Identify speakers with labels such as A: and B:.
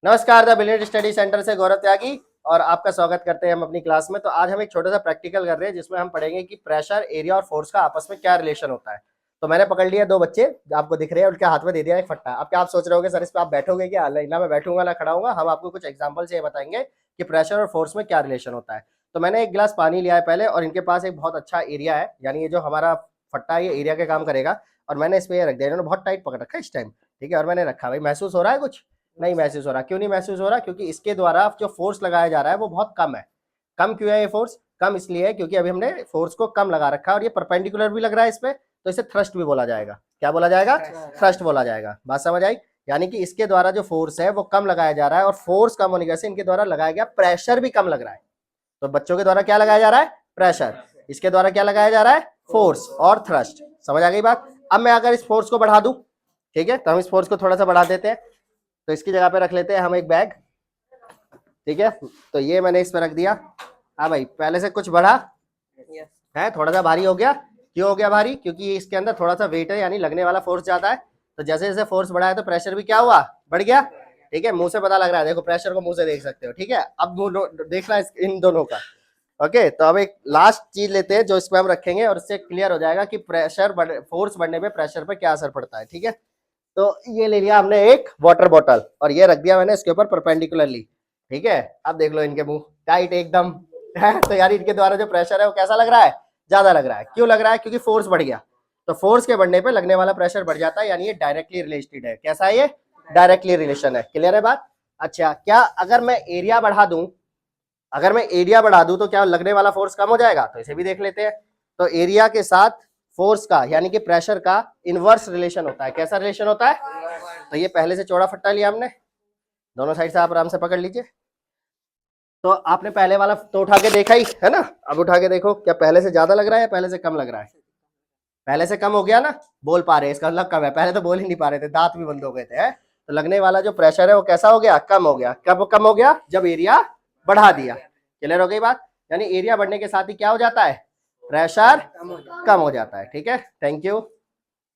A: नमस्कार, the brilliant study centre से गौरव त्यागी और आपका स्वागत करते हैं हम अपनी क्लास में। तो आज हम एक छोटा सा प्रैक्टिकल कर रहे हैं जिसमें हम पढ़ेंगे कि प्रेशर, एरिया और फोर्स का आपस में क्या रिलेशन होता है। तो मैंने पकड़ लिया दो बच्चे आपको दिख रहे हैं, उनके हाथ में दे दिया एक फट्टा। अब क्या आप सोच रहे होगे सर इस पे आप बैठोगे क्या? ना मैं बैठूंगा ना खड़ा होऊंगा। हम आपको कुछ एग्जाम्पल से ये बताएंगे कि प्रेशर और फोर्स में क्या रिलेशन होता है। तो मैंने एक गिलास पानी लिया है पहले और इनके पास एक बहुत अच्छा एरिया है, यानी ये जो हमारा फट्टा है ये एरिया के काम करेगा। और मैंने इस पे रख दिया, इन्होंने बहुत टाइट पकड़ रखा है इस टाइम, ठीक है। और मैंने रखा, भाई महसूस हो रहा है कुछ? नहीं महसूस हो रहा। क्यों नहीं महसूस हो रहा? क्योंकि इसके द्वारा जो फोर्स लगाया जा रहा है वो बहुत कम है। कम क्यों है ये फोर्स? कम इसलिए है क्योंकि अभी हमने फोर्स को कम लगा रखा है और ये परपेंडिकुलर भी लग रहा है इस पे, तो इसे थ्रस्ट भी बोला जाएगा। क्या बोला जाएगा? थ्रस्ट बोला जाएगा। बात समझ आई? यानी कि इसके द्वारा जो फोर्स है वो कम लगाया जा रहा है और फोर्स कम होने की वजह से इनके द्वारा लगाया गया प्रेशर भी कम लग रहा है। तो बच्चों के द्वारा क्या लगाया जा रहा है? प्रेशर। इसके द्वारा क्या लगाया जा रहा है? फोर्स और थ्रस्ट। समझ आ गई बात? अब मैं अगर इस फोर्स को बढ़ा दूं, ठीक है, तो हम इस फोर्स को थोड़ा सा बढ़ा देते हैं। तो इसकी जगह पे रख लेते हैं हम एक बैग, ठीक है। तो ये मैंने इस पे रख दिया। हाँ भाई, पहले से कुछ बढ़ा है, थोड़ा सा भारी हो गया। क्यों हो गया भारी? क्योंकि इसके अंदर थोड़ा सा वेट है, यानी लगने वाला फोर्स ज्यादा है। तो जैसे जैसे फोर्स बढ़ा है तो प्रेशर भी क्या हुआ? बढ़ गया, ठीक है। मुंह से पता लग रहा है, देखो प्रेशर को मुंह से देख सकते हो, ठीक है। अब देखना है इन दोनों का। ओके, तो अब एक लास्ट चीज लेते हैं जो इस पे हम रखेंगे और इससे क्लियर हो जाएगा कि प्रेशर फोर्स बढ़ने पे प्रेशर पे क्या असर पड़ता है, ठीक है। तो ये ले लिया हमने एक वाटर बॉटल और ये रख दिया मैंने इसके ऊपर परपेंडिकुलरली, ठीक है। अब देख लो इनके मुंह टाइट एकदम है। तो यार इनके द्वारा जो प्रेशर है वो कैसा लग रहा है? ज्यादा लग रहा है। क्यों लग रहा है? क्योंकि फोर्स बढ़ गया। तो फोर्स के बढ़ने पे लगने वाला प्रेशर बढ़ जाता है, यानी ये डायरेक्टली रिलेटेड है। कैसा है ये? डायरेक्टली रिलेशन है। क्लियर है बात? अच्छा, क्या अगर मैं एरिया बढ़ा दूं, अगर मैं एरिया बढ़ा दूं तो क्या लगने वाला फोर्स कम हो जाएगा? तो इसे भी देख लेते हैं। तो एरिया के साथ फोर्स का यानी कि प्रेशर का इनवर्स रिलेशन होता है। कैसा रिलेशन होता है? तो ये पहले से चौड़ा फट्टा लिया हमने, दोनों साइड से आप आराम से पकड़ लीजिए। तो आपने पहले वाला तो उठा के देखा ही है ना, अब उठा के देखो क्या पहले से ज्यादा लग रहा है या पहले से कम लग रहा है? पहले से कम हो गया ना। बोल पा रहे हैं, इसका मतलब कम है। पहले तो बोल ही नहीं पा रहे थे, दांत भी बंद हो गए थे, है? तो लगने वाला जो प्रेशर है वो कैसा हो गया? कम हो गया। कब कम हो गया? जब एरिया बढ़ा दिया। क्लियर हो गई बात? यानी एरिया बढ़ने के साथ ही क्या हो जाता है? प्रेशर कम हो जाता है, ठीक है। Thank you.